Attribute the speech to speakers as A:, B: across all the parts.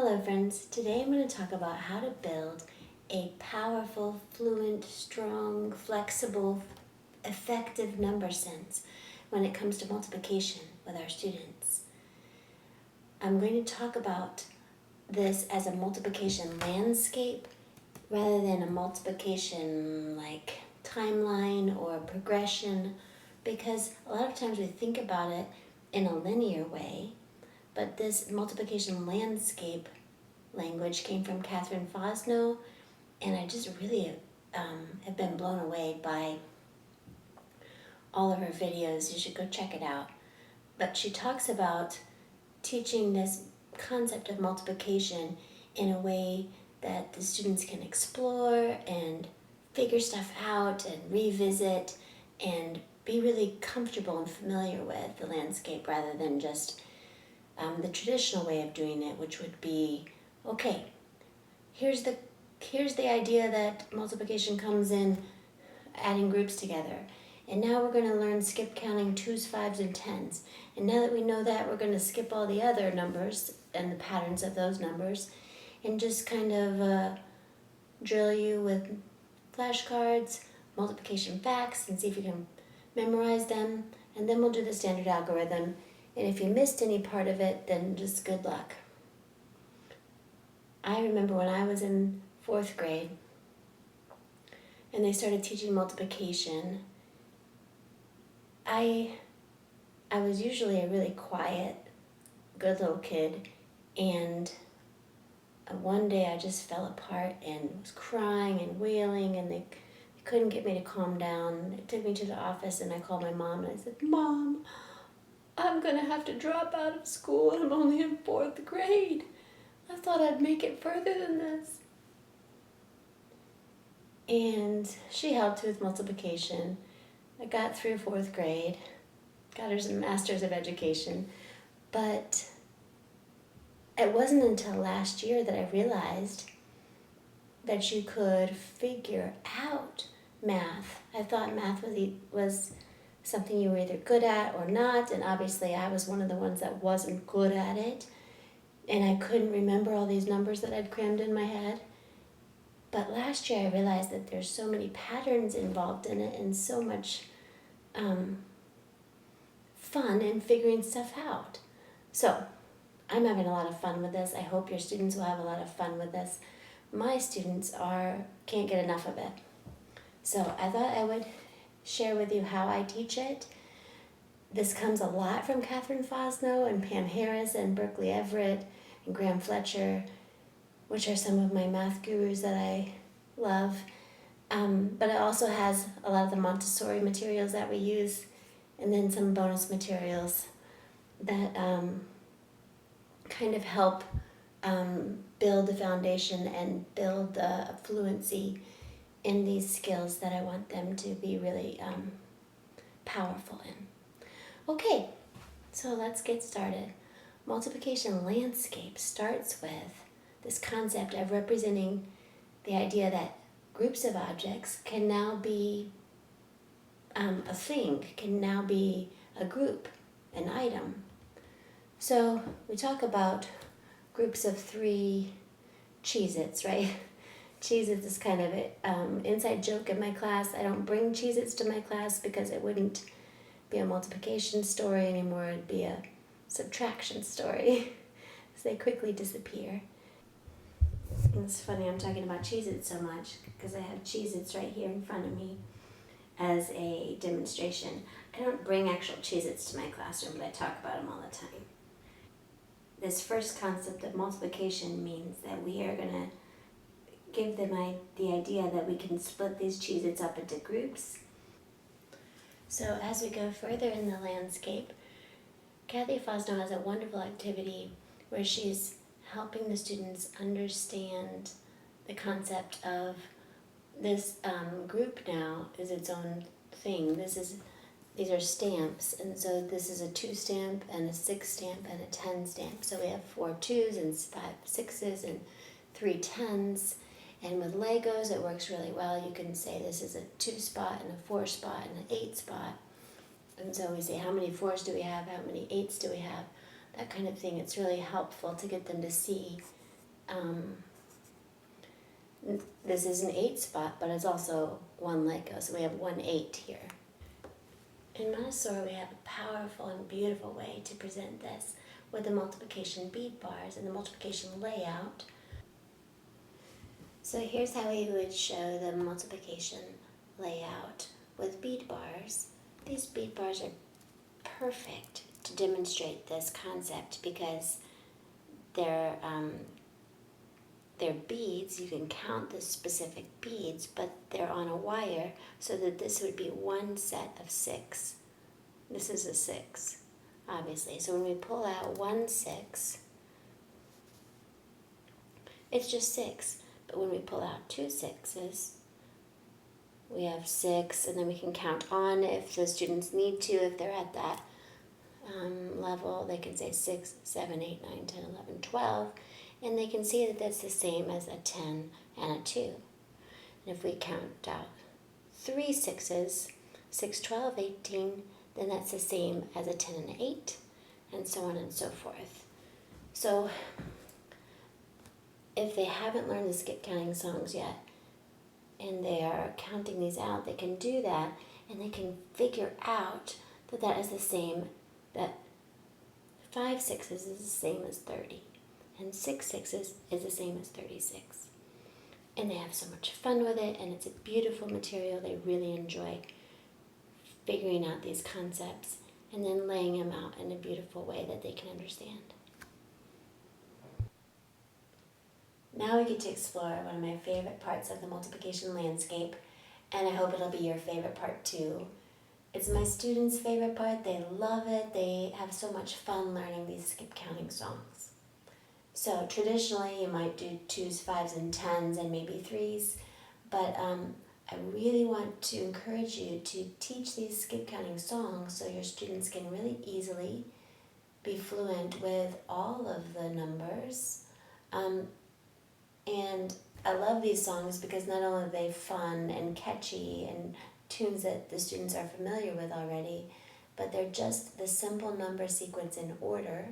A: Hello friends, today I'm going to talk about how to build a powerful, fluent, strong, flexible, effective number sense when it comes to multiplication with our students. I'm going to talk about this as a multiplication landscape rather than a multiplication like timeline or progression, because a lot of times we think about it in a linear way. But this multiplication landscape language came from Catherine Fosno, and I just really have been blown away by all of her videos. You should go check it out. But she talks about teaching this concept of multiplication in a way that the students can explore and figure stuff out and revisit and be really comfortable and familiar with the landscape rather than just the traditional way of doing it, which would be, okay, here's the idea that multiplication comes in adding groups together. And now we're going to learn skip counting 2s, 5s, and 10s. And now that we know that, we're going to skip all the other numbers and the patterns of those numbers and just kind of drill you with flashcards, multiplication facts, and see if you can memorize them. And then we'll do the standard algorithm. And if you missed any part of it, then just good luck. I remember when I was in 4th grade and they started teaching multiplication, I was usually a really quiet, good little kid, and one day I just fell apart and was crying and wailing, and they couldn't get me to calm down. They took me to the office and I called my mom and I said, "Mom, I'm going to have to drop out of school and I'm only in 4th grade. I thought I'd make it further than this." And she helped with multiplication. I got through 4th grade, got her some Masters of Education, but it wasn't until last year that I realized that you could figure out math. I thought math was something you were either good at or not, and obviously I was one of the ones that wasn't good at it, and I couldn't remember all these numbers that I'd crammed in my head. But last year I realized that there's so many patterns involved in it and so much fun in figuring stuff out. So I'm having a lot of fun with this. I hope your students will have a lot of fun with this. My students can't get enough of it. So I thought I would share with you how I teach it. This comes a lot from Catherine Fosno and Pam Harris and Berkeley Everett and Graham Fletcher, which are some of my math gurus that I love. But it also has a lot of the Montessori materials that we use, and then some bonus materials that kind of help build the foundation and build the fluency in these skills that I want them to be really powerful in. Okay, so let's get started. Multiplication landscape starts with this concept of representing the idea that groups of objects can now be a thing, can now be a group, an item. So we talk about groups of 3 Cheez-Its, right? Cheez-Its is kind of an inside joke in my class. I don't bring Cheez-Its to my class because it wouldn't be a multiplication story anymore. It'd be a subtraction story. So they quickly disappear. And it's funny, I'm talking about Cheez-Its so much because I have Cheez-Its right here in front of me as a demonstration. I don't bring actual Cheez-Its to my classroom, but I talk about them all the time. This first concept of multiplication means that we are going to give them the idea that we can split these Cheez-Its up into groups. So as we go further in the landscape, Kathy Fosno has a wonderful activity where she's helping the students understand the concept of this group now is its own thing. These are stamps, and so this is a 2 stamp and a 6 stamp and a 10 stamp. So we have 4 2s and 5 6s and 3 10s. And with Legos, it works really well. You can say this is a 2 spot and a 4 spot and an 8 spot. And so we say, how many 4s do we have? How many 8s do we have? That kind of thing. It's really helpful to get them to see This is an 8 spot, but it's also one Lego, so we have 1 8 here. In Montessori, we have a powerful and beautiful way to present this with the multiplication bead bars and the multiplication layout. So here's how we would show the multiplication layout with bead bars. These bead bars are perfect to demonstrate this concept because they're beads. You can count the specific beads, but they're on a wire, so that this would be one set of 6. This is a 6, obviously. So when we pull out 1 6, it's just 6. But when we pull out 2 6s, we have 6, and then we can count on if the students need to. If they're at that level, they can say 6, 7, 8, 9, 10, 11, 12, and they can see that that's the same as a 10 and a 2. And if we count out 3 6s, 6, 12, 18, then that's the same as a 10 and an 8, and so on and so forth. So if they haven't learned the skip counting songs yet, and they are counting these out, they can do that, and they can figure out that that is the same, that 5 6s is the same as 30, and 6 6s is the same as 36. And they have so much fun with it, and it's a beautiful material. They really enjoy figuring out these concepts and then laying them out in a beautiful way that they can understand. Now we get to explore one of my favorite parts of the multiplication landscape, and I hope it'll be your favorite part too. It's my students' favorite part. They love it. They have so much fun learning these skip counting songs. So traditionally you might do 2s, 5s, and 10s, and maybe 3s, but I really want to encourage you to teach these skip counting songs so your students can really easily be fluent with all of the numbers. And I love these songs because not only are they fun and catchy and tunes that the students are familiar with already, but they're just the simple number sequence in order,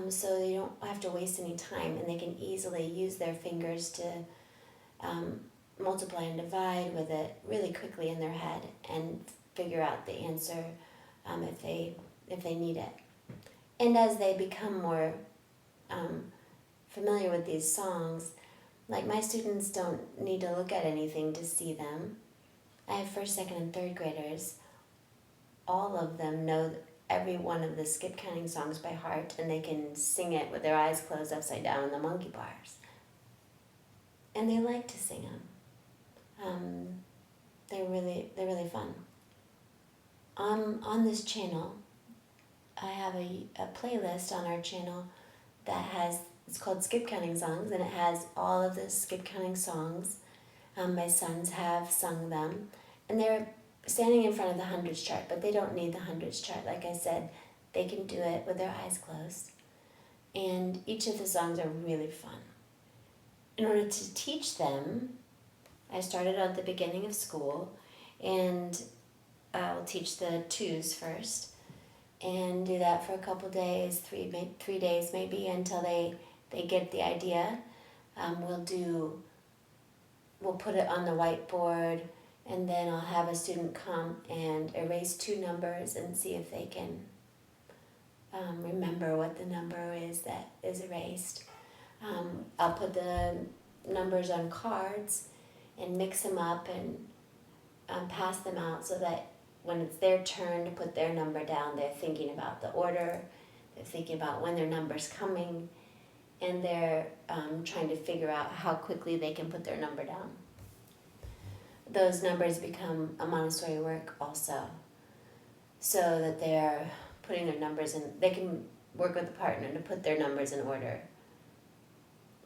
A: so you don't have to waste any time, and they can easily use their fingers to multiply and divide with it really quickly in their head and figure out the answer if they need it. And as they become more familiar with these songs, like my students don't need to look at anything to see them. I have 1st, 2nd, and 3rd graders. All of them know every one of the skip counting songs by heart, and they can sing it with their eyes closed upside down on the monkey bars. And they like to sing them. They're really fun. On this channel, I have a playlist on our channel that it's called Skip Counting Songs, and it has all of the skip counting songs. My sons have sung them, and they're standing in front of the hundreds chart, but they don't need the hundreds chart. Like I said, they can do it with their eyes closed. And each of the songs are really fun. In order to teach them, I started at the beginning of school, and I'll teach the 2s first, and do that for a couple days, 3 days maybe, until they get the idea. We'll put it on the whiteboard, and then I'll have a student come and erase 2 numbers and see if they can remember what the number is that is erased. I'll put the numbers on cards and mix them up and pass them out so that when it's their turn to put their number down, they're thinking about the order, they're thinking about when their number's coming, and they're trying to figure out how quickly they can put their number down. Those numbers become a Montessori work also, so that they're putting their numbers in. They can work with a partner to put their numbers in order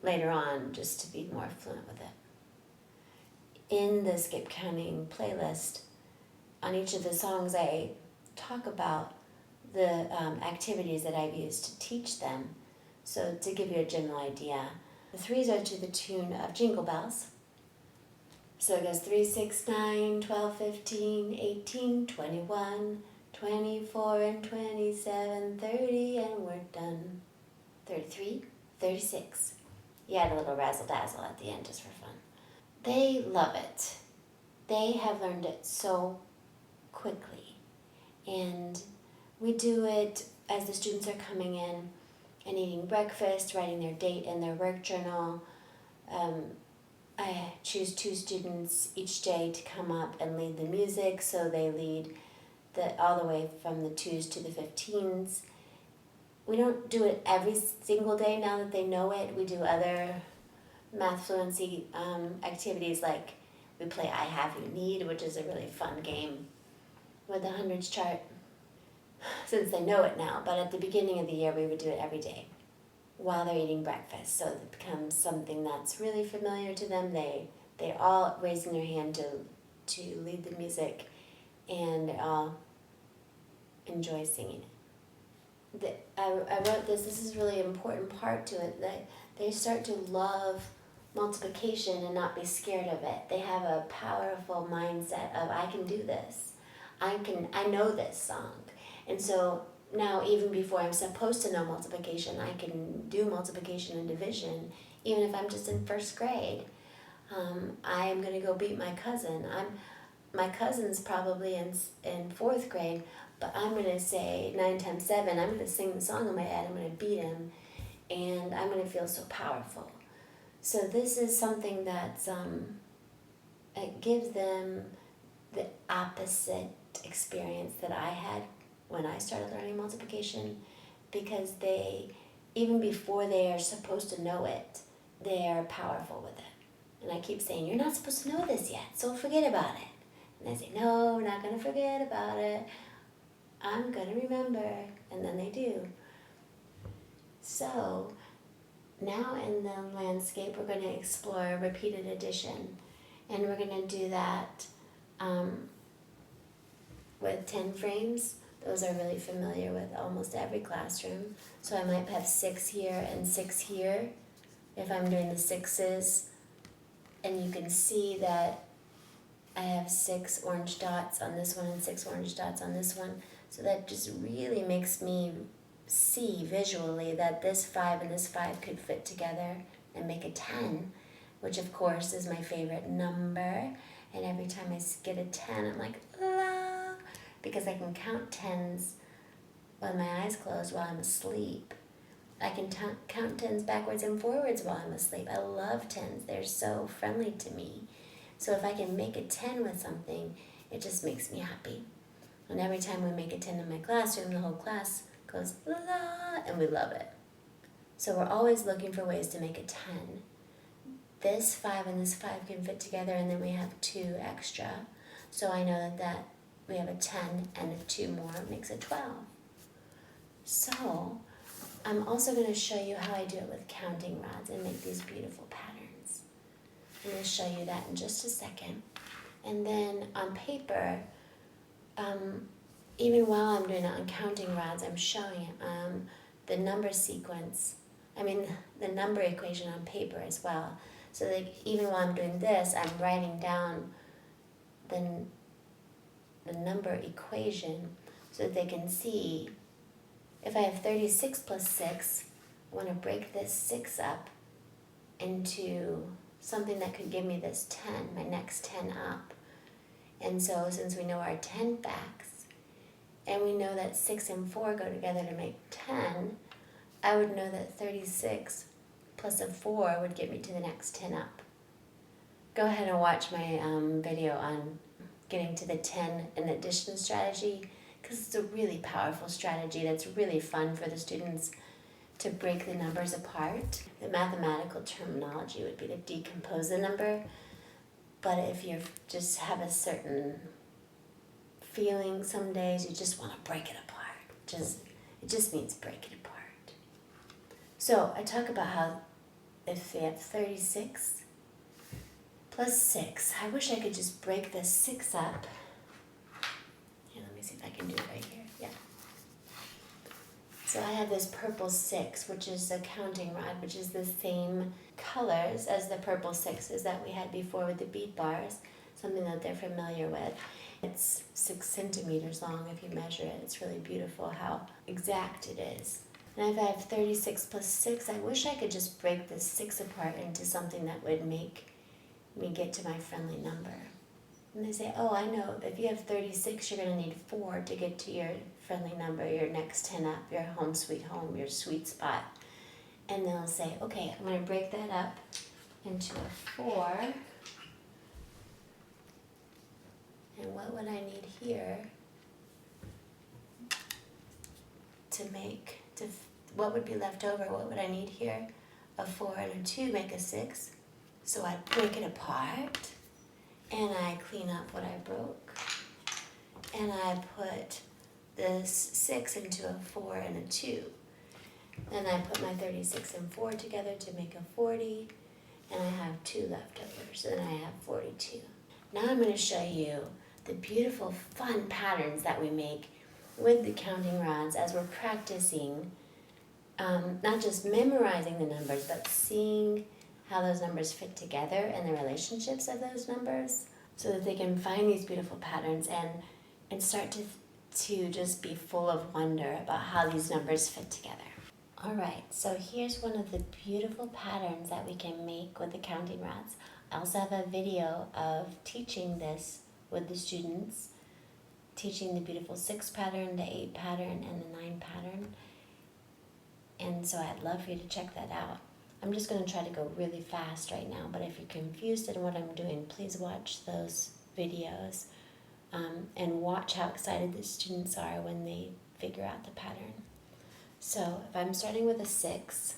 A: later on, just to be more fluent with it. In the skip counting playlist, on each of the songs, I talk about the activities that I've used to teach them. So to give you a general idea, the 3s are to the tune of Jingle Bells. So it goes 3, 6, 9, 12, 15, 18, 21, 24, and 27, 30, and we're done. 33, 36. You add a little razzle-dazzle at the end just for fun. They love it. They have learned it so quickly. And we do it as the students are coming in and eating breakfast, writing their date in their work journal. I choose 2 students each day to come up and lead the music, so they lead all the way from the 2s to the 15s. We don't do it every single day now that they know it. We do other math fluency activities, like we play I Have You Need, which is a really fun game with the hundreds chart, since they know it now. But at the beginning of the year, we would do it every day while they're eating breakfast, so it becomes something that's really familiar to them. They're all raising their hand to lead the music, and they all enjoy singing it. I wrote this is a really important part to it, that they start to love multiplication and not be scared of it. They have a powerful mindset of, I can do this. I know this song. And so now, even before I'm supposed to know multiplication, I can do multiplication and division, even if I'm just in 1st grade. I am going to go beat my cousin. My cousin's probably in 4th grade, but I'm going to say 9 times 7. I'm going to sing the song in my head. I'm going to beat him, and I'm going to feel so powerful. So this is something that's, it gives them the opposite experience that I had when I started learning multiplication, because even before they are supposed to know it, they are powerful with it. And I keep saying, you're not supposed to know this yet, so forget about it. And they say, no, we're not going to forget about it. I'm going to remember. And then they do. So now in the landscape, we're going to explore repeated addition. And we're going to do that with 10 frames. Those are really familiar with almost every classroom. So I might have 6 here and 6 here if I'm doing the 6s. And you can see that I have 6 orange dots on this one and 6 orange dots on this one. So that just really makes me see visually that this 5 and this 5 could fit together and make a 10, which of course is my favorite number. And every time I get a 10, I'm like, la, because I can count 10s with my eyes closed while I'm asleep. I can count 10s backwards and forwards while I'm asleep. I love 10s. They're so friendly to me. So if I can make a 10 with something, it just makes me happy. And every time we make a 10 in my classroom, the whole class goes, la, and we love it. So we're always looking for ways to make a 10. This 5 and this 5 can fit together, and then we have 2 extra. So I know that we have a 10 and a 2 more makes a 12. So I'm also going to show you how I do it with counting rods and make these beautiful patterns. I'm going to show you that in just a second. And then on paper, even while I'm doing it on counting rods, I'm showing the number sequence, the number equation on paper as well. So that even while I'm doing this, I'm writing down the number equation so that they can see, if I have 36 plus 6, I want to break this 6 up into something that could give me this 10, my next 10 up. And so since we know our 10 facts, and we know that 6 and 4 go together to make 10, I would know that 36 plus a 4 would get me to the next 10 up. Go ahead and watch my video on getting to the 10 and addition strategy, because it's a really powerful strategy that's really fun for the students to break the numbers apart. The mathematical terminology would be to decompose the number, but if you just have a certain feeling some days, you just want to break it apart. It just means break it apart. So I talk about how if we have 36 plus 6, I wish I could just break this 6 up. Here, let me see if I can do it right here. Yeah. So I have this purple 6, which is a counting rod, which is the same colors as the purple 6s that we had before with the bead bars, something that they're familiar with. It's 6 centimeters long if you measure it. It's really beautiful how exact it is. And if I have 36 plus 6, I wish I could just break this 6 apart into something that would make me get to my friendly number. And they say, oh, I know, if you have 36, you're going to need 4 to get to your friendly number, your next 10 up, your home sweet home, your sweet spot. And they'll say, okay, I'm going to break that up into a 4. And what would I need here what would be left over? What would I need here? A 4 and a 2 make a 6. So I break it apart, and I clean up what I broke. And I put this 6 into a 4 and a 2. Then I put my 36 and 4 together to make a 40, and I have 2 leftovers, and I have 42. Now I'm going to show you the beautiful, fun patterns that we make with the counting rods as we're practicing, not just memorizing the numbers, but seeing how those numbers fit together and the relationships of those numbers, so that they can find these beautiful patterns and start to just be full of wonder about how these numbers fit together. All right, so here's one of the beautiful patterns that we can make with the counting rods. I also have a video of teaching this with the students, teaching the beautiful 6 pattern, the 8 pattern, and the 9 pattern. And so I'd love for you to check that out. I'm just going to try to go really fast right now, but if you're confused in what I'm doing, please watch those videos and watch how excited the students are when they figure out the pattern. So if I'm starting with a 6,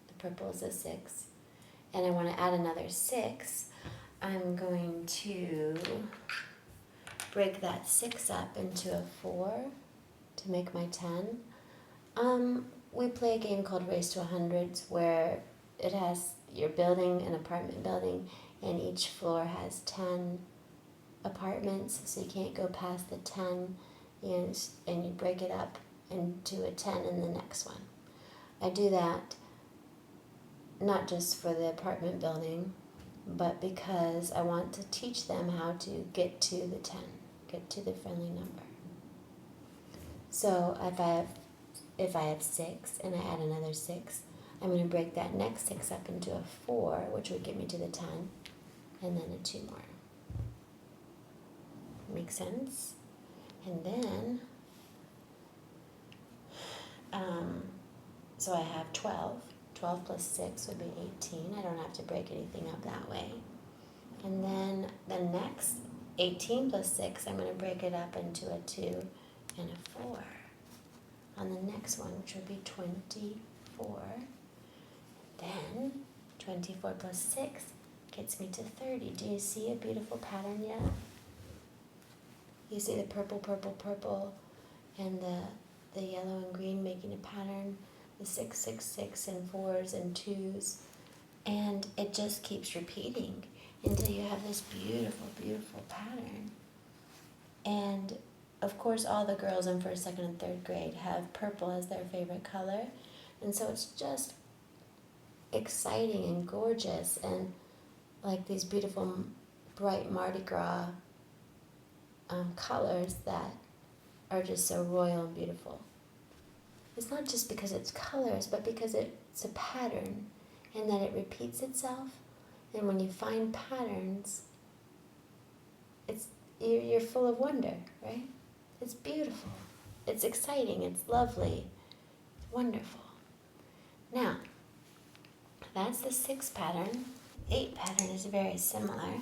A: the purple is a 6, and I want to add another 6, I'm going to break that 6 up into a 4 to make my 10. We play a game called Race to 100s where you're building an apartment building, and each floor has 10 apartments, so you can't go past the 10, and you break it up into a 10 in the next one. I do that not just for the apartment building, but because I want to teach them how to get to the 10, get to the friendly number. So if I have 6 and I add another 6, I'm going to break that next 6 up into a 4, which would get me to the 10, and then a 2 more. Make sense? And then, so I have 12. 12 plus 6 would be 18. I don't have to break anything up that way. And then the next 18 plus 6, I'm going to break it up into a 2 and a 4. On the next one, which would be 24. Then 24 plus 6 gets me to 30. Do you see a beautiful pattern yet? You see the purple, purple, purple, and the yellow and green making a pattern, the 6, 6, 6, and 4s and 2s, and it just keeps repeating until you have this beautiful, beautiful pattern. And of course, all the girls in 1st, 2nd, and 3rd grade have purple as their favorite color, and so it's just exciting and gorgeous, and like these beautiful, bright Mardi Gras colors that are just so royal and beautiful. It's not just because it's colors, but because it's a pattern, and that it repeats itself. And when you find patterns, you're full of wonder, right? It's beautiful. It's exciting. It's lovely. It's wonderful. Now, that's the 6 pattern. 8 pattern is very similar,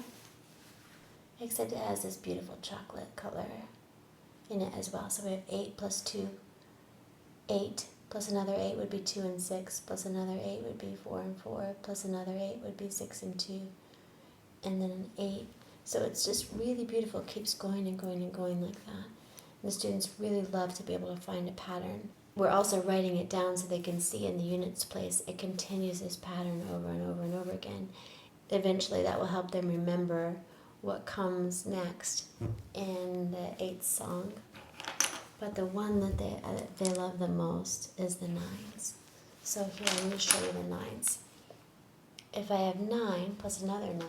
A: except it has this beautiful chocolate color in it as well. So we have 8 plus 2, 8 plus another 8 would be 2 and 6, plus another 8 would be 4 and 4, plus another 8 would be 6 and 2, and then an 8. So it's just really beautiful. It keeps going and going and going like that. And the students really love to be able to find a pattern. We're also writing it down so they can see in the units place. It continues this pattern over and over and over again. Eventually that will help them remember what comes next in the 8th song. But the one that they love the most is the 9s. So here, I'm going to show you the 9s. If I have 9 plus another 9,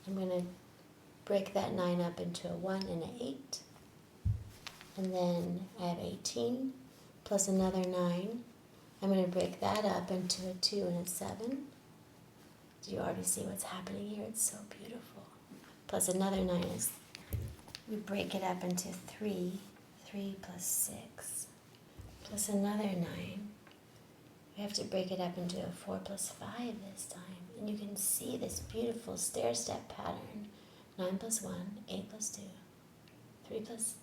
A: I'm going to break that 9 up into a 1 and an 8. And then I have 18 plus another 9. I'm going to break that up into a 2 and a 7. Do you already see what's happening here? It's so beautiful. Plus another 9 is, we break it up into 3. 3 plus 6. Plus another 9. We have to break it up into a 4 plus 5 this time. And you can see this beautiful stair-step pattern. 9 plus 1, 8 plus 2, 3 plus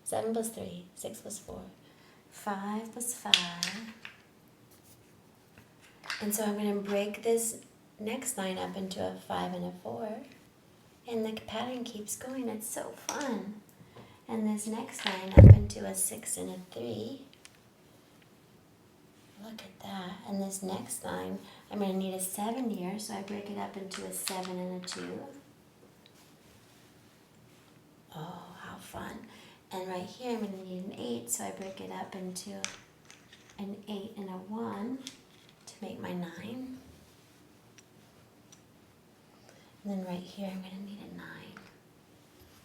A: 7 plus 3, 6 plus 4, 5 plus 5. And so I'm going to break this next line up into a 5 and a 4. And the pattern keeps going. It's so fun. And this next line up into a 6 and a 3. Look at that. And this next line, I'm going to need a 7 here, so I break it up into a 7 and a 2. Oh, how fun. And right here, I'm going to need an 8, so I break it up into an 8 and a 1 to make my 9. And then right here, I'm going to need a 9.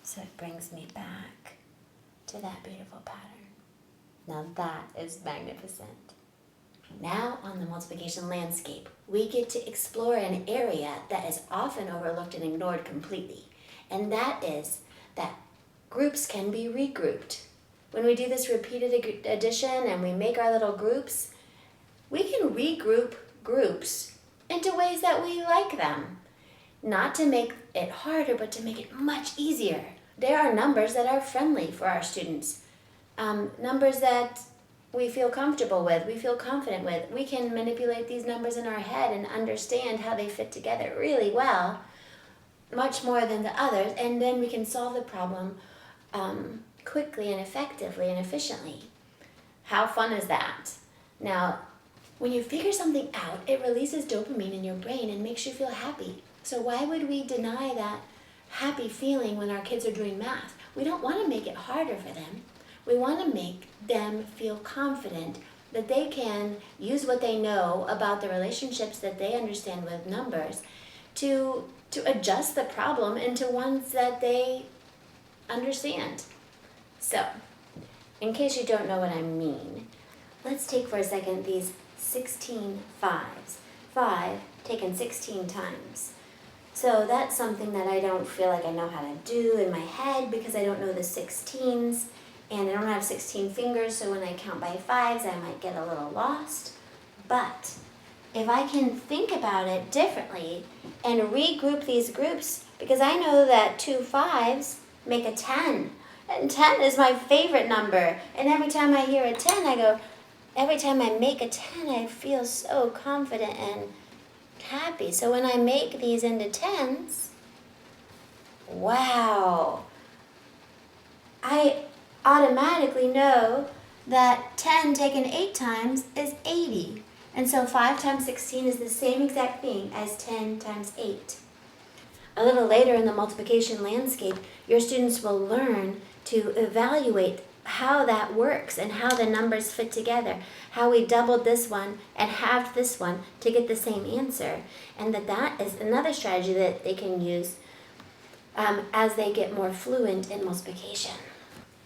A: So it brings me back to that beautiful pattern. Now that is magnificent. Now on the multiplication landscape, we get to explore an area that is often overlooked and ignored completely. And that is that groups can be regrouped. When we do this repeated addition and we make our little groups, we can regroup groups into ways that we like them. Not to make it harder, but to make it much easier. There are numbers that are friendly for our students. Numbers that we feel comfortable with, we feel confident with. We can manipulate these numbers in our head and understand how they fit together really well, much more than the others, and then we can solve the problem quickly and effectively and efficiently. How fun is that? Now, when you figure something out, it releases dopamine in your brain and makes you feel happy. So why would we deny that happy feeling when our kids are doing math? We don't want to make it harder for them. We want to make them feel confident that they can use what they know about the relationships that they understand with numbers to adjust the problem into ones that they understand. So, in case you don't know what I mean, let's take for a second these 16 fives. 5 taken 16 times. So that's something that I don't feel like I know how to do in my head because I don't know the 16s. And I don't have 16 fingers, so when I count by 5s, I might get a little lost. But if I can think about it differently and regroup these groups, because I know that 2 5s make a 10. And 10 is my favorite number. And every time I hear a 10, every time I make a 10, I feel so confident and happy. So when I make these into 10s, wow, I automatically know that 10 taken 8 times is 80. And so 5 times 16 is the same exact thing as 10 times 8. A little later in the multiplication landscape, your students will learn to evaluate how that works and how the numbers fit together, how we doubled this one and halved this one to get the same answer. And that is another strategy that they can use as they get more fluent in multiplication.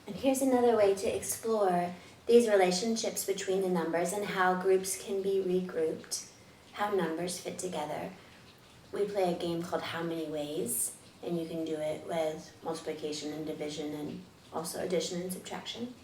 A: And here's another way to explore these relationships between the numbers and how groups can be regrouped, how numbers fit together. We play a game called How Many Ways, and you can do it with multiplication and division and also addition and subtraction.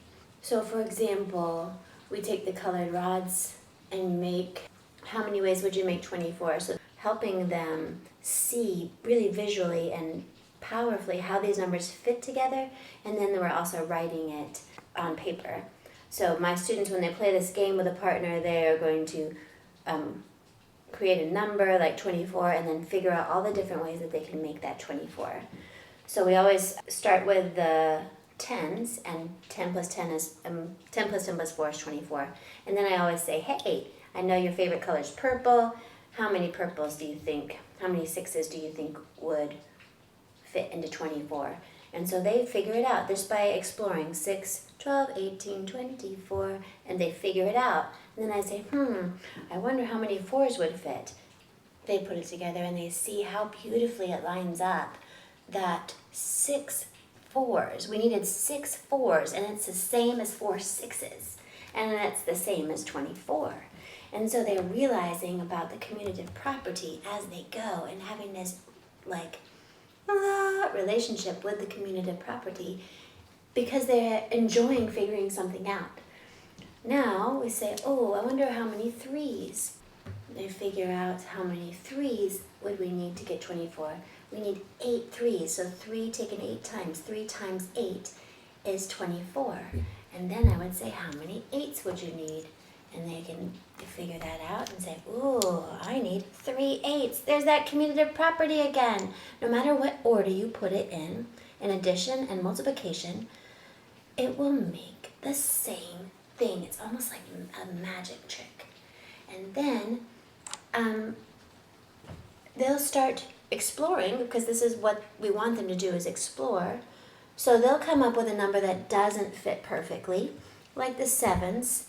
A: So for example, we take the colored rods and make, how many ways would you make 24? So helping them see really visually and powerfully how these numbers fit together, and then we're also writing it on paper. So my students, when they play this game with a partner, they are going to create a number like 24 and then figure out all the different ways that they can make that 24. So we always start with the 10s, and 10 plus 10 is 10 plus 10 plus 4 is 24. And then I always say, hey, I know your favorite color is purple. How many purples do you think, how many 6s do you think would fit into 24? And so they figure it out just by exploring 6, 12, 18, 24, and they figure it out. And then I say, I wonder how many 4s would fit. They put it together and they see how beautifully it lines up. That 6 4s, we needed 6 4s, and it's the same as 4 6s. and that's the same as 24. And so they're realizing about the commutative property as they go and having this like relationship with the commutative property because they're enjoying figuring something out. Now we say, oh, I wonder how many 3s. They figure out how many 3s would we need to get 24. We need 8 3s, so 3 taken 8 times. 3 times 8 is 24. And then I would say, how many 8s would you need? And they can figure that out and say, ooh, I need 3 8s. There's that commutative property again. No matter what order you put it in addition and multiplication, it will make the same thing. It's almost like a magic trick. And then they'll start exploring, because this is what we want them to do, is explore. So they'll come up with a number that doesn't fit perfectly, like the 7s.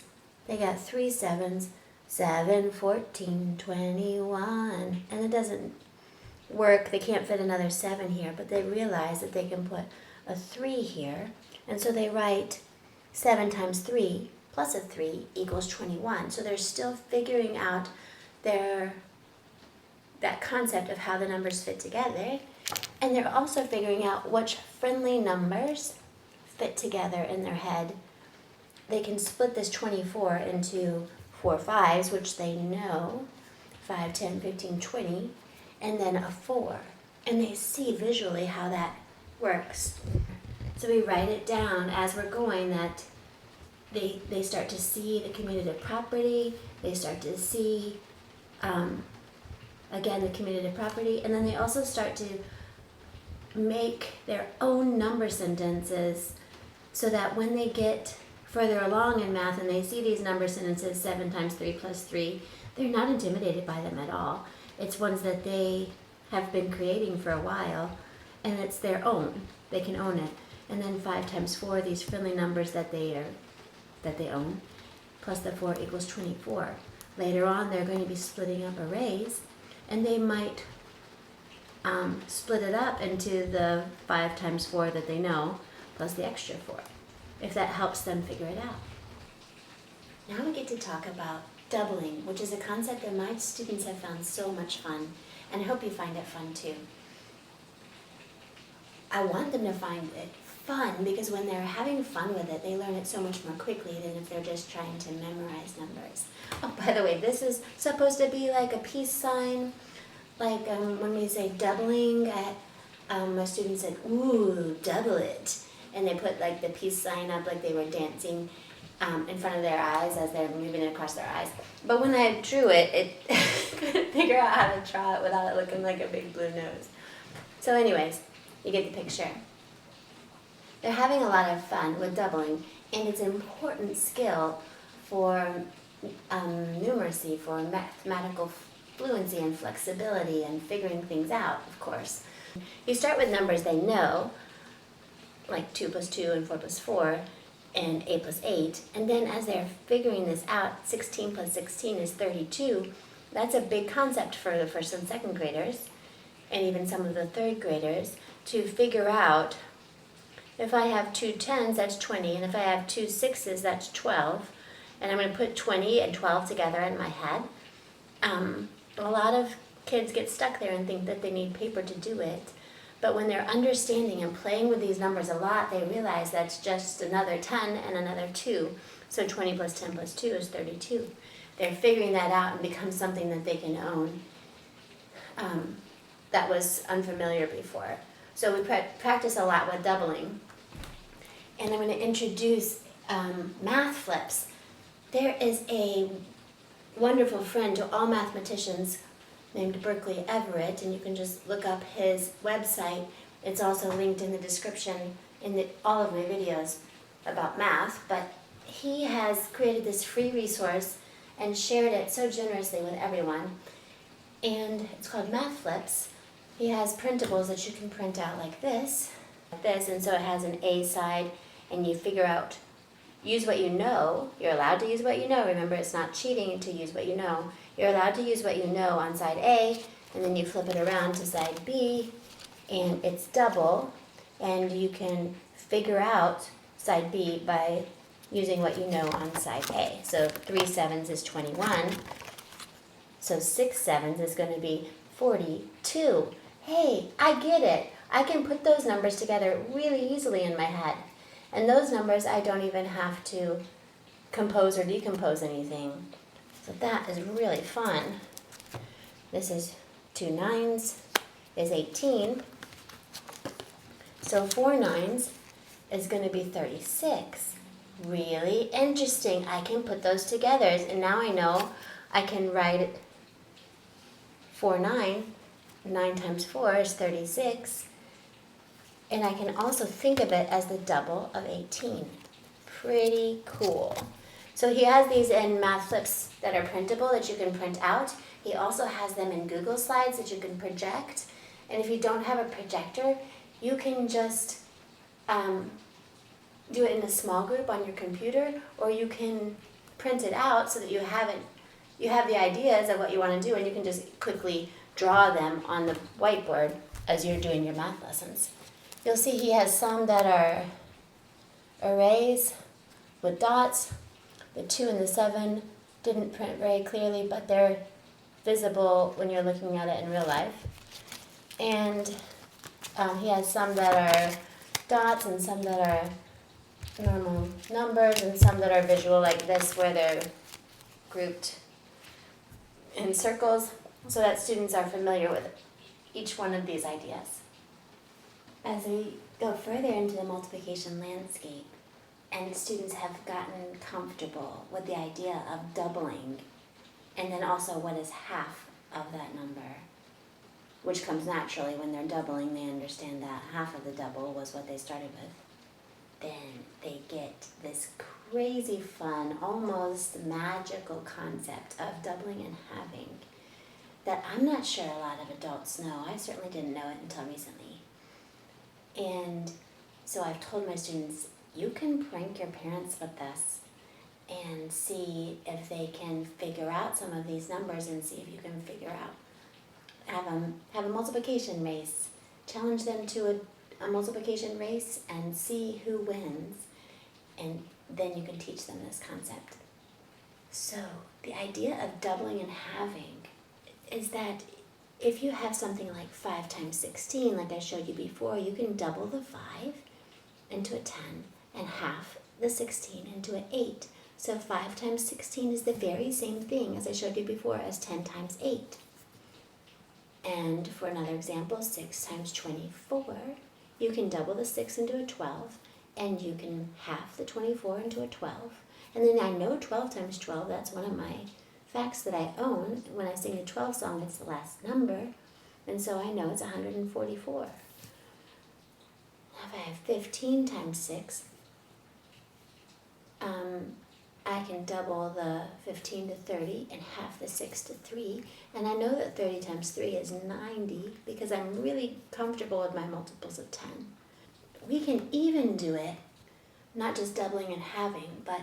A: They got 3 7s, 7, 14, 21, and it doesn't work. They can't fit another 7 here, but they realize that they can put a 3 here, and so they write 7 times 3 plus a 3 equals 21. So they're still figuring out that concept of how the numbers fit together, and they're also figuring out which friendly numbers fit together in their head. They can split this 24 into 4 5s, which they know, 5, 10, 15, 20, and then a 4. And they see visually how that works. So we write it down as we're going, that they start to see the commutative property, they start to see, again, the commutative property, and then they also start to make their own number sentences so that when they get further along in math and they see these number sentences, 7 times 3 plus 3, they're not intimidated by them at all. It's ones that they have been creating for a while, and it's their own. They can own it. And then 5 times 4, these friendly numbers that they own, plus the 4 equals 24. Later on, they're going to be splitting up arrays, and they might split it up into the 5 times 4 that they know, plus the extra 4, if that helps them figure it out. Now we get to talk about doubling, which is a concept that my students have found so much fun, and I hope you find it fun too. I want them to find it fun because when they're having fun with it, they learn it so much more quickly than if they're just trying to memorize numbers. Oh, by the way, this is supposed to be like a peace sign. Like when we say doubling, my students said, ooh, double it. And they put like the peace sign up like they were dancing in front of their eyes as they're moving it across their eyes. But when I drew it, it couldn't figure out how to draw it without it looking like a big blue nose. So anyways, you get the picture. They're having a lot of fun with doubling, and it's an important skill for numeracy, for mathematical fluency and flexibility and figuring things out, of course. You start with numbers they know, like 2 plus 2 and 4 plus 4 and 8 plus 8, and then as they're figuring this out, 16 plus 16 is 32. That's a big concept for the first and second graders, and even some of the third graders, to figure out, if I have 2 10s, that's 20, and if I have 2 6s, that's 12, and I'm going to put 20 and 12 together in my head. A lot of kids get stuck there and think that they need paper to do it, but when they're understanding and playing with these numbers a lot, they realize that's just another 10 and another 2, so 20 plus 10 plus 2 is 32. They're figuring that out and becomes something that they can own. That was unfamiliar before. So we practice a lot with doubling. And I'm going to introduce math flips. There is a wonderful friend to all mathematicians named Berkeley Everett, and you can just look up his website. It's also linked in the description in all of my videos about math, but he has created this free resource and shared it so generously with everyone. And it's called Math Flips. He has printables that you can print out like this, and so it has an A side, and you figure out, use what you know. You're allowed to use what you know. Remember, it's not cheating to use what you know. You're allowed to use what you know on side A, and then you flip it around to side B, and it's double, and you can figure out side B by using what you know on side A. So 3 sevens is 21. So 6 sevens is going to be 42. Hey, I get it. I can put those numbers together really easily in my head. And those numbers, I don't even have to compose or decompose anything. So that is really fun. This is 2 nines is 18. So 4 nines is going to be 36. Really interesting. I can put those together. And now I know I can write 4 9. 9 times 4 is 36. And I can also think of it as the double of 18. Pretty cool. So he has these in math flips that are printable that you can print out. He also has them in Google Slides that you can project. And if you don't have a projector, you can just do it in a small group on your computer, or you can print it out so that you have the ideas of what you want to do, and you can just quickly draw them on the whiteboard as you're doing your math lessons. You'll see he has some that are arrays with dots. The 2 and the 7 didn't print very clearly, but they're visible when you're looking at it in real life. And he has some that are dots and some that are normal numbers and some that are visual like this, where they're grouped in circles so that students are familiar with each one of these ideas. As we go further into the multiplication landscape and students have gotten comfortable with the idea of doubling, and then also what is half of that number, which comes naturally when they're doubling, they understand that half of the double was what they started with. Then they get this crazy fun, almost magical concept of doubling and halving that I'm not sure a lot of adults know. I certainly didn't know it until recently. And so I've told my students, you can prank your parents with this and see if they can figure out some of these numbers and see if you can figure out, have a multiplication race, challenge them to a multiplication race and see who wins, and then you can teach them this concept. So the idea of doubling and halving is that if you have something like 5 times 16, like I showed you before, you can double the 5 into a 10 and half the 16 into an 8. So 5 times 16 is the very same thing as I showed you before as 10 times 8. And for another example, 6 times 24, you can double the 6 into a 12, and you can half the 24 into a 12. And then I know 12 times 12, that's one of my facts that I own. When I sing the 12 song, it's the last number, and so I know it's 144. Now if I have 15 times 6, I can double the 15 to 30 and half the 6 to 3, and I know that 30 times 3 is 90 because I'm really comfortable with my multiples of 10. We can even do it, not just doubling and halving, but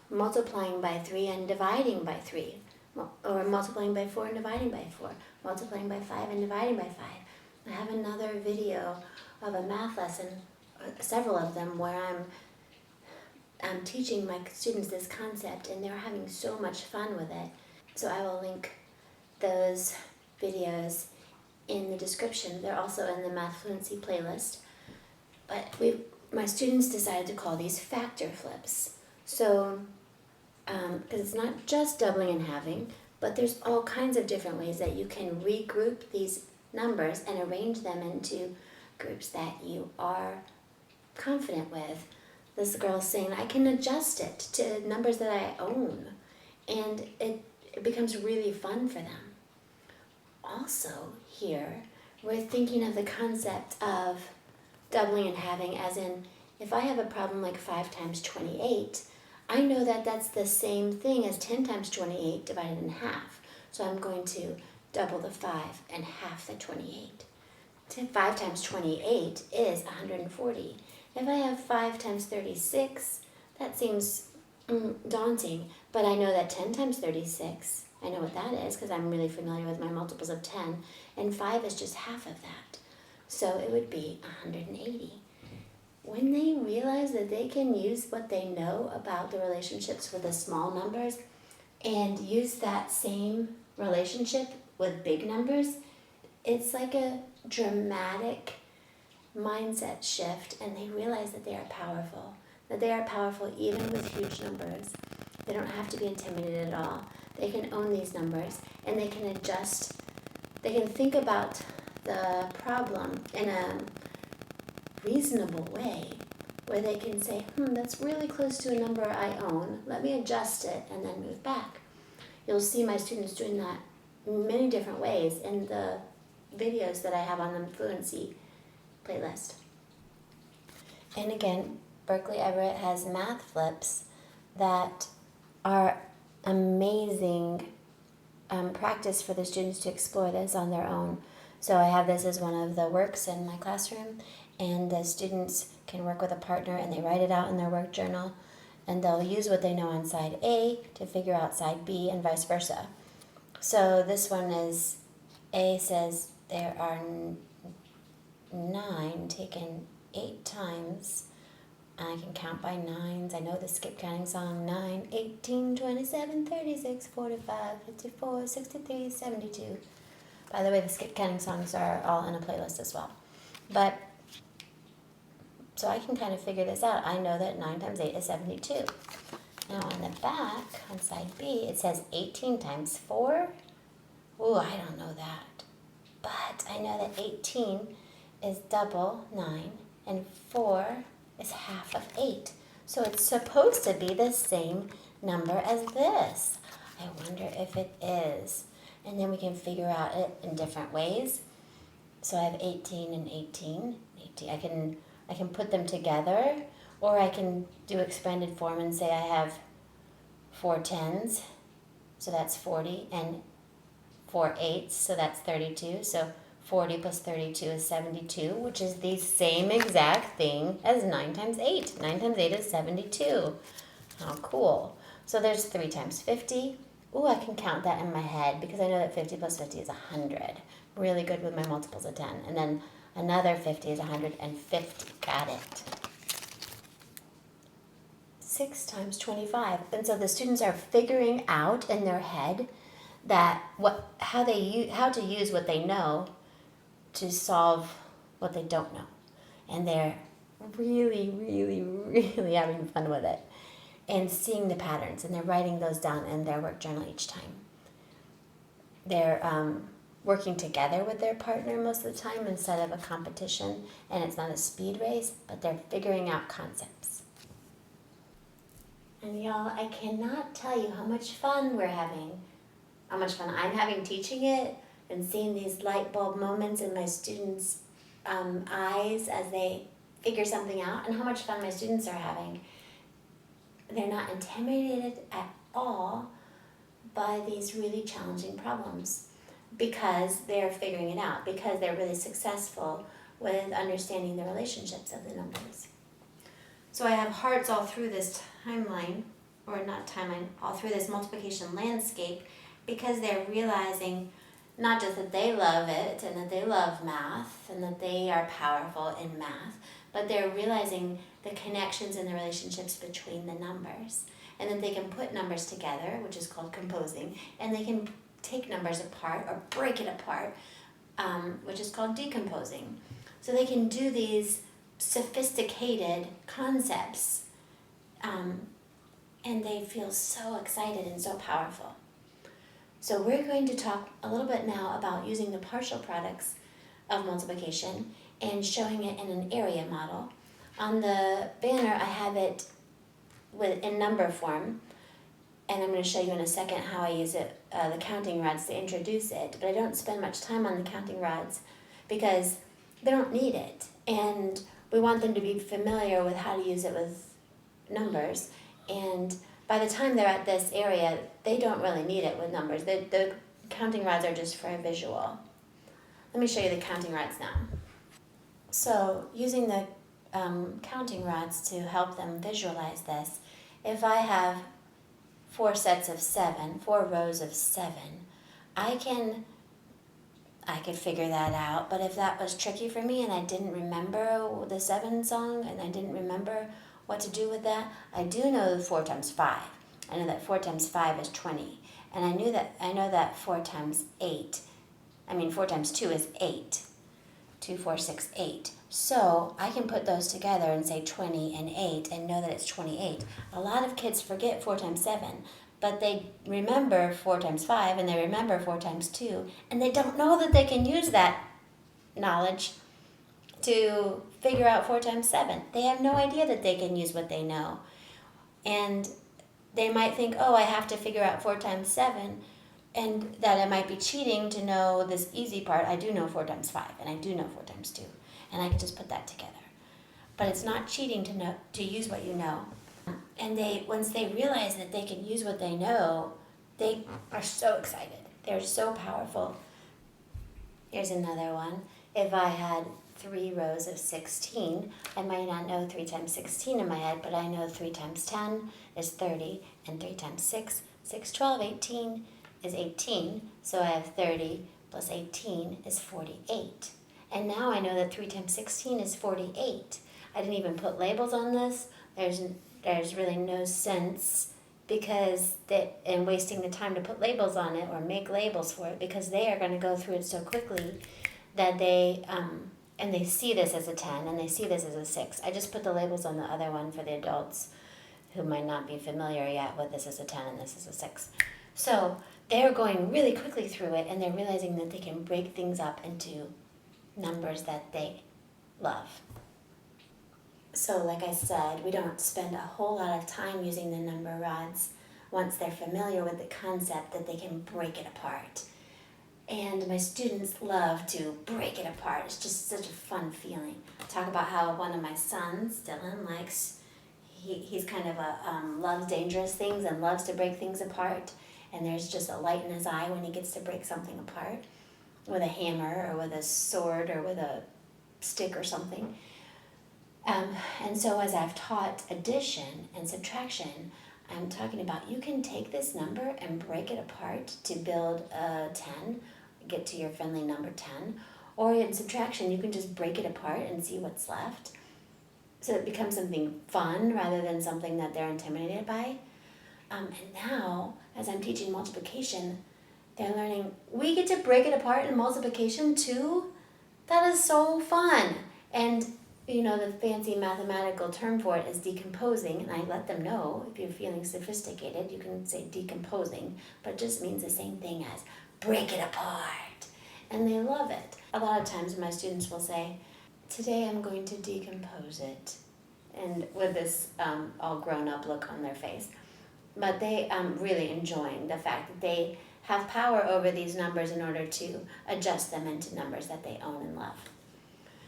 A: multiplying by 3 and dividing by 3, or multiplying by 4 and dividing by 4, multiplying by 5 and dividing by 5. I have another video of a math lesson, several of them, where I'm teaching my students this concept, and they're having so much fun with it. So I will link those videos in the description. They're also in the Math Fluency playlist. But my students decided to call these factor flips. So, because it's not just doubling and halving, but there's all kinds of different ways that you can regroup these numbers and arrange them into groups that you are confident with. This girl's saying, I can adjust it to numbers that I own, and it becomes really fun for them. Also, here, we're thinking of the concept of doubling and halving as in, if I have a problem like 5 times 28, I know that that's the same thing as 10 times 28 divided in half. So I'm going to double the 5 and half the 28. 5 times 28 is 140. If I have 5 times 36, that seems daunting, but I know that 10 times 36, I know what that is because I'm really familiar with my multiples of 10, and 5 is just half of that. So it would be 180. when they realize that they can use what they know about the relationships with the small numbers and use that same relationship with big numbers, it's like a dramatic mindset shift, and they realize that they are powerful even with huge numbers. They don't have to be intimidated at all. They can own these numbers, and they can adjust. They can think about the problem in a reasonable way, where they can say, that's really close to a number I own. Let me adjust it and then move back. You'll see my students doing that many different ways in the videos that I have on the Fluency playlist. And again, Berkeley Everett has math flips that are amazing practice for the students to explore this on their own. So I have this as one of the works in my classroom, and the students can work with a partner and they write it out in their work journal, and they'll use what they know on side A to figure out side B and vice versa. So this one is, A says there are 9 taken 8 times. I can count by nines. I know the skip counting song. 9, 18, 27, 36, 45, 54, 63, 72. By the way, the skip counting songs are all in a playlist as well. But, so I can kind of figure this out. I know that 9 times 8 is 72. Now on the back, on side B, it says 18 times 4. Ooh, I don't know that. But I know that 18 is double 9, and 4 is half of 8. So it's supposed to be the same number as this. I wonder if it is. And then we can figure out it in different ways. So I have 18 and 18. I can put them together, or I can do expanded form and say I have 4 tens, so that's 40, and 4 eights, so that's 32. So 40 plus 32 is 72, which is the same exact thing as 9 times 8. 9 times 8 is 72. How cool. So there's 3 times 50. Ooh, I can count that in my head because I know that 50 plus 50 is 100. Really good with my multiples of 10. And then another 50 is 150. Got it. 6 times 25. And so the students are figuring out in their head that how to use what they know to solve what they don't know. And they're really, really, really having fun with it and seeing the patterns, and they're writing those down in their work journal each time. They're working together with their partner most of the time instead of a competition, and it's not a speed race, but they're figuring out concepts. And y'all, I cannot tell you how much fun we're having, how much fun I'm having teaching it, and seeing these light bulb moments in my students' eyes as they figure something out, and how much fun my students are having. They're not intimidated at all by these really challenging problems because they're figuring it out, because they're really successful with understanding the relationships of the numbers. So I have hearts all through this timeline, or not timeline, all through this multiplication landscape, because they're realizing not just that they love it and that they love math and that they are powerful in math, but they're realizing the connections and the relationships between the numbers, and that they can put numbers together, which is called composing, and they can take numbers apart or break it apart, which is called decomposing. So they can do these sophisticated concepts, and they feel so excited and so powerful. So we're going to talk a little bit now about using the partial products of multiplication and showing it in an area model. On the banner, I have it in number form, and I'm going to show you in a second how I use it, the counting rods, to introduce it. But I don't spend much time on the counting rods because they don't need it, and we want them to be familiar with how to use it with numbers. And by the time they're at this area, they don't really need it with numbers. The counting rods are just for a visual. Let me show you the counting rods now. So using the counting rods to help them visualize this, if I have 4 sets of 7, 4 rows of 7, I can I could figure that out. But if that was tricky for me and I didn't remember the 7 song and I didn't remember what to do with that, I do know 4 times 5. I know that 4 times 5 is 20. And I know that 4 times 2 is 8. 2, 4, 6, 8. So I can put those together and say 20 and 8 and know that it's 28. A lot of kids forget 4 times 7, but they remember 4 times 5 and they remember 4 times 2, and they don't know that they can use that knowledge to figure out 4 times 7. They have no idea that they can use what they know. And they might think, oh, I have to figure out 4 times 7, and that it might be cheating to know this easy part. I do know 4 times 5, and I do know 4 times 2, and I can just put that together. But it's not cheating to use what you know. And once they realize that they can use what they know, they are so excited. They're so powerful. Here's another one. If I had 3 rows of 16, I might not know 3 times 16 in my head, but I know 3 times 10 is 30, and 3 times 6, 12, 18 is 18, so I have 30 plus 18 is 48. And now I know that 3 times 16 is 48. I didn't even put labels on this. There's really no sense in wasting the time to put labels on it or make labels for it, because they are going to go through it so quickly that they see this as a 10 and they see this as a 6. I just put the labels on the other one for the adults who might not be familiar yet with this is a 10 and this is a 6. So they're going really quickly through it, and they're realizing that they can break things up into numbers that they love. So like I said, we don't spend a whole lot of time using the number rods once they're familiar with the concept that they can break it apart. And my students love to break it apart. It's just such a fun feeling. Talk about how one of my sons, Dylan, he's kind of loves dangerous things and loves to break things apart. And there's just a light in his eye when he gets to break something apart with a hammer or with a sword or with a stick or something. And so as I've taught addition and subtraction, I'm talking about you can take this number and break it apart to build a 10, get to your friendly number 10. Or in subtraction, you can just break it apart and see what's left. So it becomes something fun rather than something that they're intimidated by. And now, as I'm teaching multiplication, they're learning, we get to break it apart in multiplication too? That is so fun. And the fancy mathematical term for it is decomposing, and I let them know, if you're feeling sophisticated, you can say decomposing, but it just means the same thing as break it apart. And they love it. A lot of times my students will say, today I'm going to decompose it, and with this all grown up look on their face. But they really enjoying the fact that they have power over these numbers in order to adjust them into numbers that they own and love.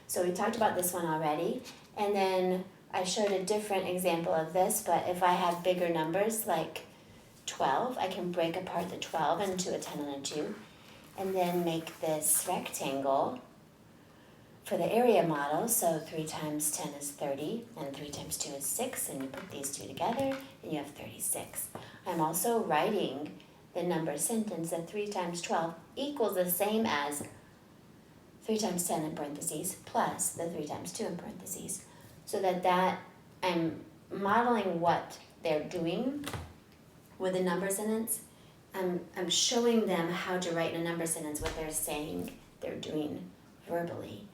A: So we talked about this one already, and then I showed a different example of this, but if I have bigger numbers like 12, I can break apart the 12 into a 10 and a 2, and then make this rectangle for the area model. So 3 times 10 is 30, and 3 times 2 is 6, and you put these two together, and you have 36. I'm also writing the number sentence that 3 times 12 equals the same as 3 times 10 in parentheses plus the 3 times 2 in parentheses, so that I'm modeling what they're doing with a number sentence. I'm showing them how to write in a number sentence what they're saying they're doing verbally,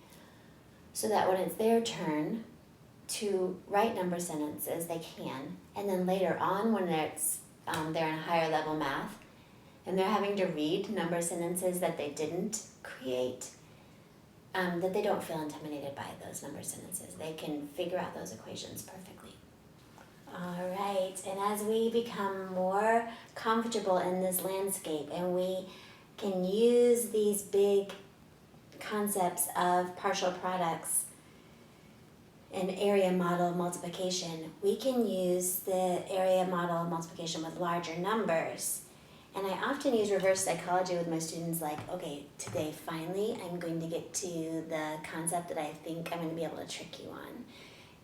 A: so that when it's their turn to write number sentences, they can. And then later on, when they're in higher level math and they're having to read number sentences that they didn't create, that they don't feel intimidated by those number sentences. They can figure out those equations perfectly. All right, and as we become more comfortable in this landscape and we can use these big concepts of partial products and area model multiplication, we can use the area model multiplication with larger numbers. And I often use reverse psychology with my students, like, okay, today finally I'm going to get to the concept that I think I'm going to be able to trick you on.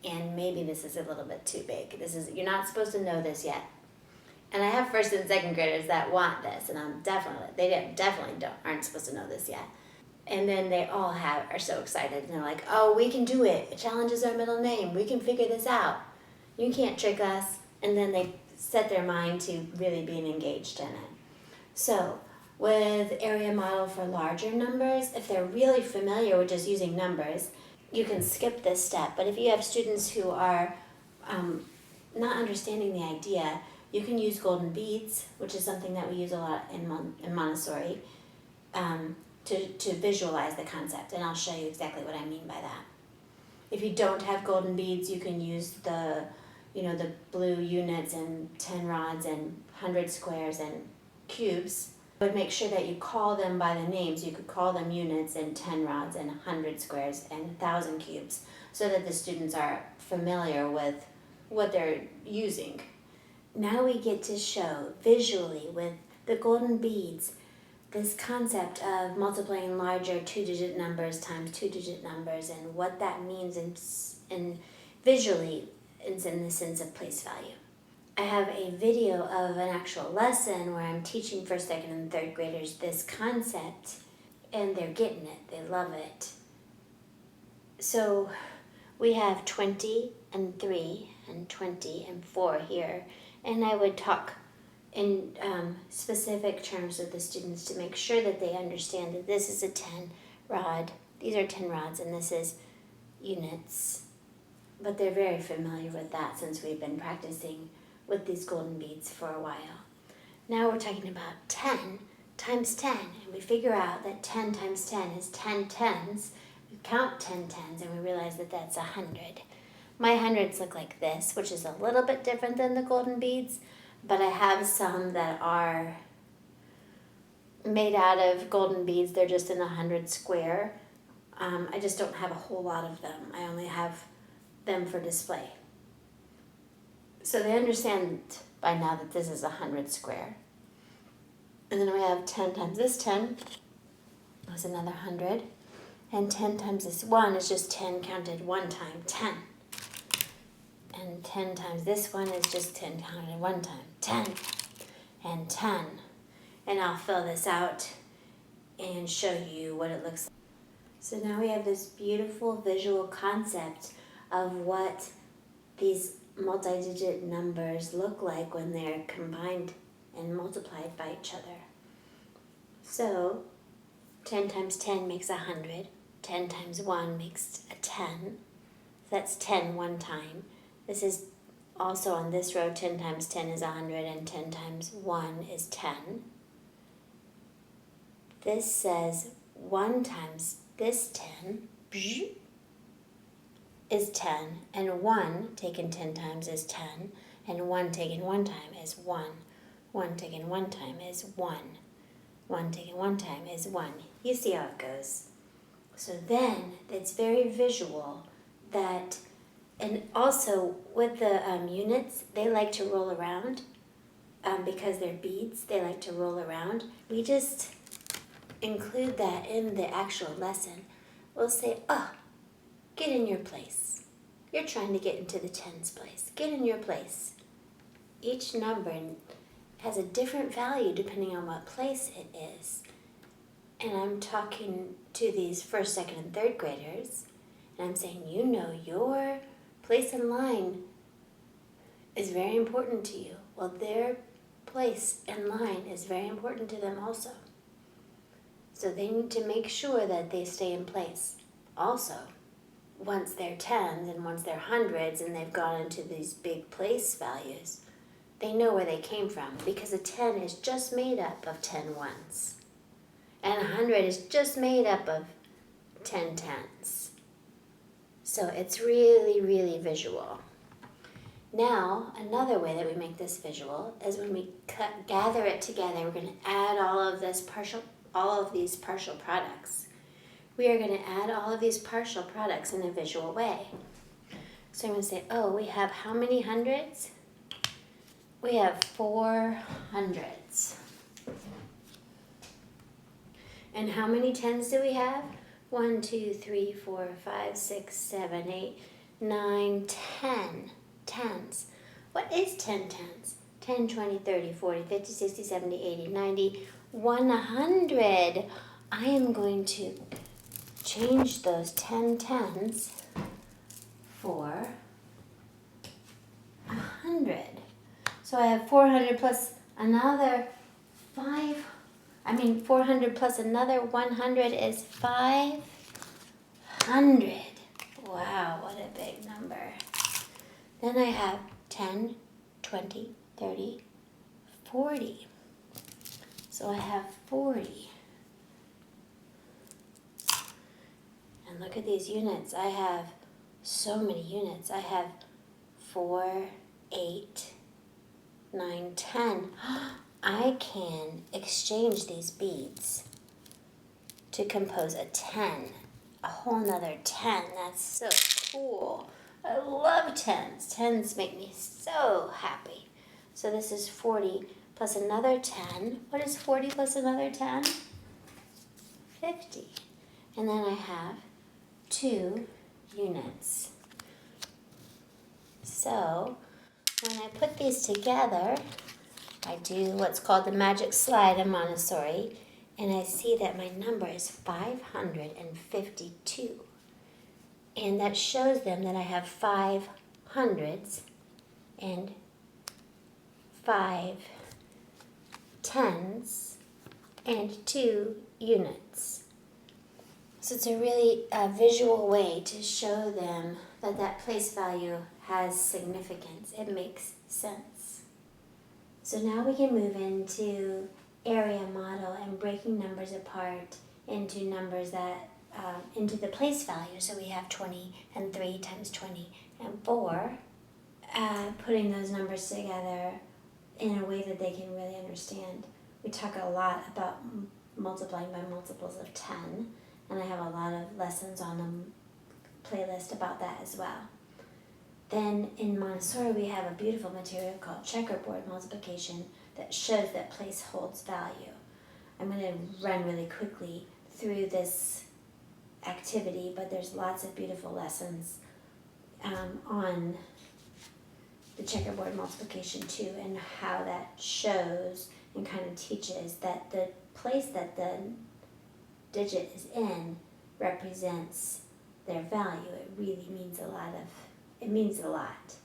A: And maybe this is a little bit too big. You're not supposed to know this yet. And I have first and second graders that want this, and they definitely aren't supposed to know this yet. And then they all are so excited, and they're like, oh, we can do it. Challenge is our middle name. We can figure this out. You can't trick us. And then they set their mind to really being engaged in it. So with area model for larger numbers, if they're really familiar with just using numbers, you can skip this step. But if you have students who are not understanding the idea, you can use golden beads, which is something that we use a lot in Montessori, to visualize the concept. And I'll show you exactly what I mean by that. If you don't have golden beads, you can use the blue units and 10 rods and 100 squares and cubes. But make sure that you call them by the names. You could call them units and 10 rods and 100 squares and 1,000 cubes, so that the students are familiar with what they're using. Now we get to show visually with the golden beads this concept of multiplying larger 2-digit numbers times 2-digit numbers, and what that means in visually is in the sense of place value. I have a video of an actual lesson where I'm teaching first, second, and third graders this concept, and they're getting it. They love it. So we have 20 and 3 and 20 and 4 here, and I would talk in specific terms with the students to make sure that they understand that this is a 10 rod, these are 10 rods, and this is units. But they're very familiar with that since we've been practicing with these golden beads for a while. Now we're talking about 10 times 10, and we figure out that 10 times 10 is 10 tens. We count 10 tens, and we realize that that's 100. My hundreds look like this, which is a little bit different than the golden beads, but I have some that are made out of golden beads. They're just in 100 square. I just don't have a whole lot of them. I only have them for display. So they understand by now that this is 100 square. And then we have 10 times this 10 is another 100. And 10 times this 1 is just 10 counted one time, 10. And 10 times this one is just 10 counted one time, 10. And 10. And I'll fill this out and show you what it looks like. So now we have this beautiful visual concept of what these multi-digit numbers look like when they're combined and multiplied by each other. So 10 times 10 makes 100. 10 times 1 makes a 10. So that's 10 one time. This is also on this row, 10 times 10 is 100, and 10 times 1 is 10. This says 1 times this 10 is 10, and 1 taken 10 times is 10, and 1 taken one time is 1. 1 taken one time is 1. 1 taken one time is 1. You see how it goes. So then it's very visual that, and also with the units, they like to roll around because they're beads. They like to roll around. We just include that in the actual lesson. We'll say, oh, get in your place. You're trying to get into the tens place. Get in your place. Each number has a different value depending on what place it is. And I'm talking to these first, second, and third graders, and I'm saying, you know, your place in line is very important to you. Well, their place in line is very important to them also. So they need to make sure that they stay in place. Also, once they're tens and once they're hundreds and they've gone into these big place values, they know where they came from, because a 10 is just made up of 10 ones. And 100 is just made up of 10 tens. So it's really, really visual. Now, another way that we make this visual is when we gather it together, we're going to add all of these partial products. We are going to add all of these partial products in a visual way. So I'm going to say, oh, we have how many hundreds? We have 4 hundreds. And how many tens do we have? 1, 2, 3, 4, 5, 6, 7, 8, 9, 10 tens. What is 10 tens? 10, 20, 30, 40, 50, 60, 70, 80, 90, 100. I am going to change those 10 tens for 100. So I have 400 plus another 400 plus another 100 is 500. Wow, what a big number. Then I have 10, 20, 30, 40. So I have 40. And look at these units. I have so many units. I have 4, 8, 9, 10. I can exchange these beads to compose a 10, a whole nother 10. That's so cool. I love 10s. 10s make me so happy. So this is 40 plus another 10. What is 40 plus another 10? 50. And then I have 2 units. So when I put these together, I do what's called the magic slide in Montessori, and I see that my number is 552. And that shows them that I have 5 hundreds and 5 tens and 2 units. So it's a really visual way to show them that that place value has significance. It makes sense. So now we can move into area model and breaking numbers apart into numbers that, into the place value. So we have 20 and 3 times 20 and 4, putting those numbers together in a way that they can really understand. We talk a lot about multiplying by multiples of 10, and I have a lot of lessons on the playlist about that as well. Then in Montessori, we have a beautiful material called checkerboard multiplication that shows that place holds value. I'm going to run really quickly through this activity, but there's lots of beautiful lessons on the checkerboard multiplication too, and how that shows and kind of teaches that the place that the digit is in represents their value. It really means a lot.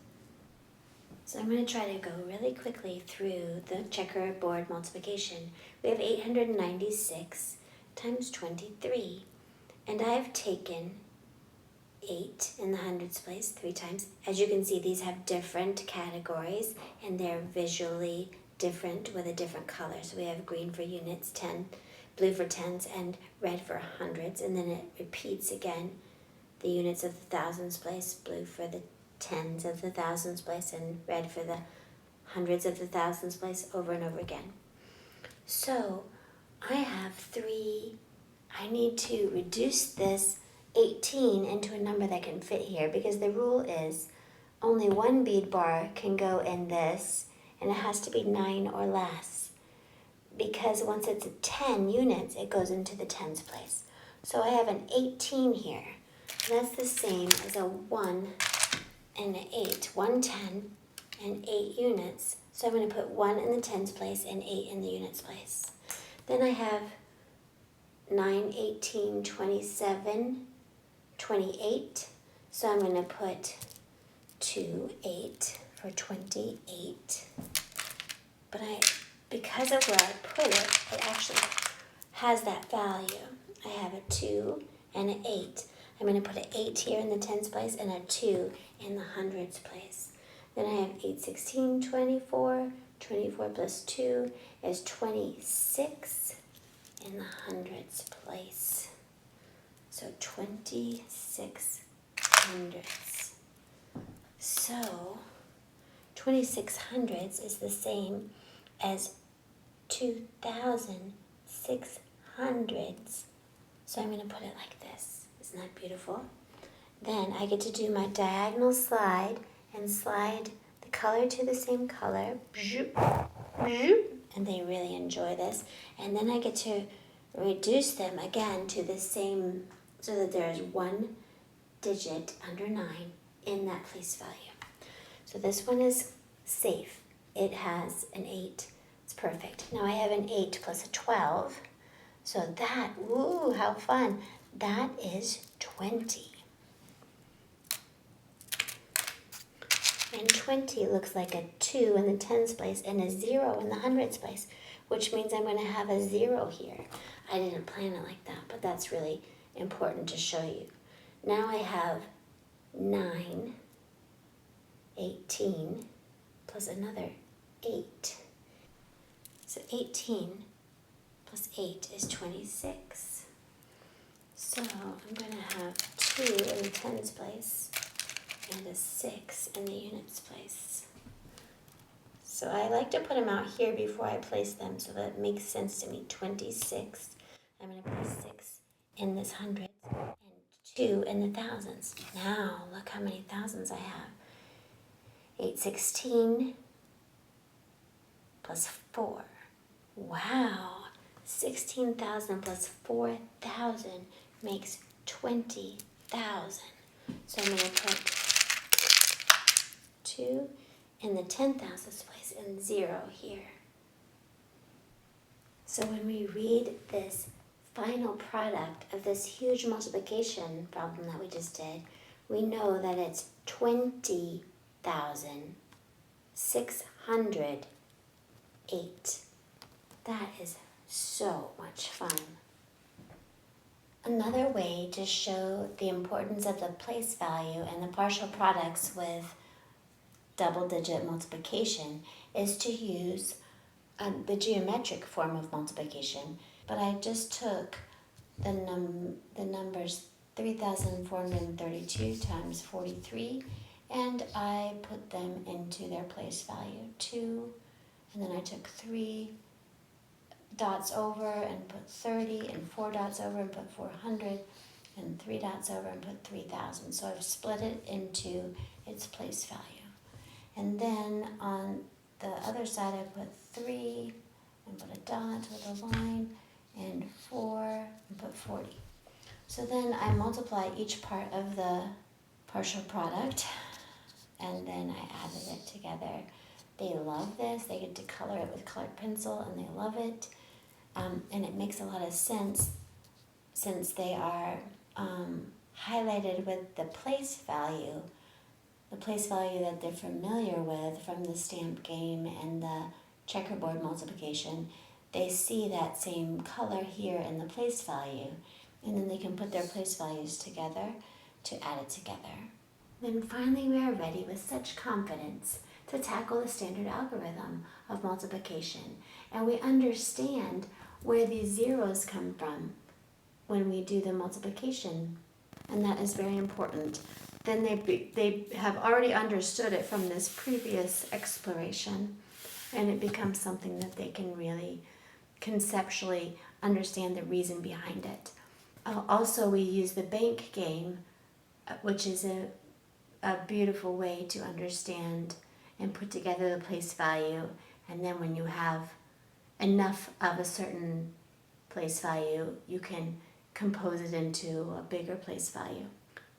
A: So I'm going to try to go really quickly through the checkerboard multiplication. We have 896 times 23, and I've taken 8 in the hundreds place 3 times. As you can see, these have different categories, and they're visually different with a different color. So we have green for units, 10, blue for tens, and red for hundreds, and then it repeats again. The units of the thousands place, blue for the tens of the thousands place, and red for the hundreds of the thousands place, over and over again. So I have 3, I need to reduce this 18 into a number that can fit here, because the rule is only one bead bar can go in this, and it has to be 9 or less, because once it's 10 units, it goes into the tens place. So I have an 18 here. That's the same as a 1 and an 8, 1 10 and 8 units. So I'm going to put 1 in the tens place and 8 in the units place. Then I have 9, 18, 27, 28. So I'm going to put 2, 8 for 28. But because of where I put it, it actually has that value. I have a 2 and an 8. I'm going to put an 8 here in the tens place and a 2 in the hundreds place. Then I have 8, 16, 24. 24 plus 2 is 26 in the hundreds place. So 26 hundredths. So 26 hundredths is the same as 2,006 hundredths. So I'm going to put it like this. Isn't that beautiful? Then I get to do my diagonal slide and slide the color to the same color. And they really enjoy this. And then I get to reduce them again to the same, so that there is 1 digit under 9 in that place value. So this one is safe. It has an 8. It's perfect. Now I have an 8 plus a 12. So that, ooh, how fun. That is 20. And 20 looks like a 2 in the tens place and a 0 in the hundreds place, which means I'm going to have a 0 here. I didn't plan it like that, but that's really important to show you. Now I have 9, 18, plus another 8. So 18 plus 8 is 26. So I'm going to have 2 in the tens place and a 6 in the units place. So I like to put them out here before I place them so that it makes sense to me. 26. I'm going to put 6 in this hundreds and 2 in the thousands. Now look how many thousands I have. 816 plus 4. Wow. 16,000 plus 4,000 makes 20,000. So I'm going to put 2 in the 10,000ths place and 0 here. So when we read this final product of this huge multiplication problem that we just did, we know that it's 20,608. That is so much fun. Another way to show the importance of the place value and the partial products with double-digit multiplication is to use the geometric form of multiplication. But I just took the numbers 3,432 times 43, and I put them into their place value, 2, and then I took 3 dots over and put 30, and 4 dots over and put 400, and 3 dots over and put 3,000. So I've split it into its place value. And then on the other side I put 3 and put a dot with a line, and 4 and put 40. So then I multiply each part of the partial product, and then I added it together. They love this. They get to color it with colored pencil, and they love it. And it makes a lot of sense since they are highlighted with the place value that they're familiar with from the stamp game and the checkerboard multiplication. They see that same color here in the place value, and then they can put their place values together to add it together. Then finally we are ready with such confidence to tackle the standard algorithm of multiplication, and we understand where these zeros come from when we do the multiplication, and that is very important. Then they have already understood it from this previous exploration, and it becomes something that they can really conceptually understand the reason behind it. Also, we use the bank game, which is a beautiful way to understand and put together the place value, and then when you have enough of a certain place value, you can compose it into a bigger place value.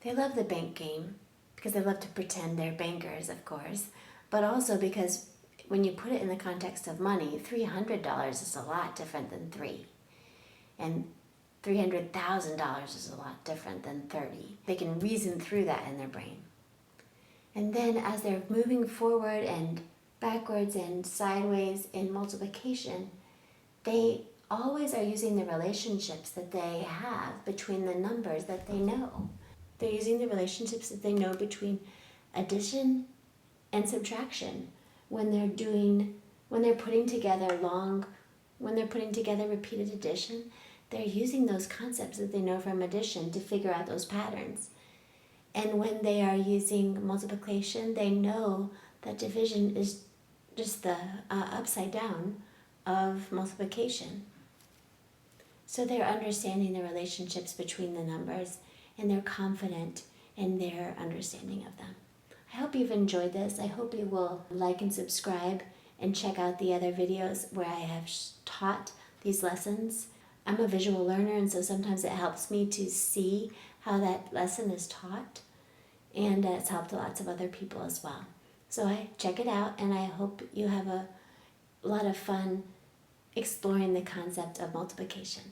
A: They love the bank game because they love to pretend they're bankers, of course, but also because when you put it in the context of money, $300 is a lot different than 3, and $300,000 is a lot different than 30. They can reason through that in their brain. And then as they're moving forward and backwards and sideways in multiplication, they always are using the relationships that they have between the numbers that they know. They're using the relationships that they know between addition and subtraction when they're putting together repeated addition. They're using those concepts that they know from addition to figure out those patterns. And when they are using multiplication, they know that division is just the upside down of multiplication. So they're understanding the relationships between the numbers, and they're confident in their understanding of them. I hope you've enjoyed this. I hope you will like and subscribe and check out the other videos where I have taught these lessons. I'm a visual learner, and so sometimes it helps me to see how that lesson is taught, and it's helped lots of other people as well. So check it out, and I hope you have a lot of fun exploring the concept of multiplication.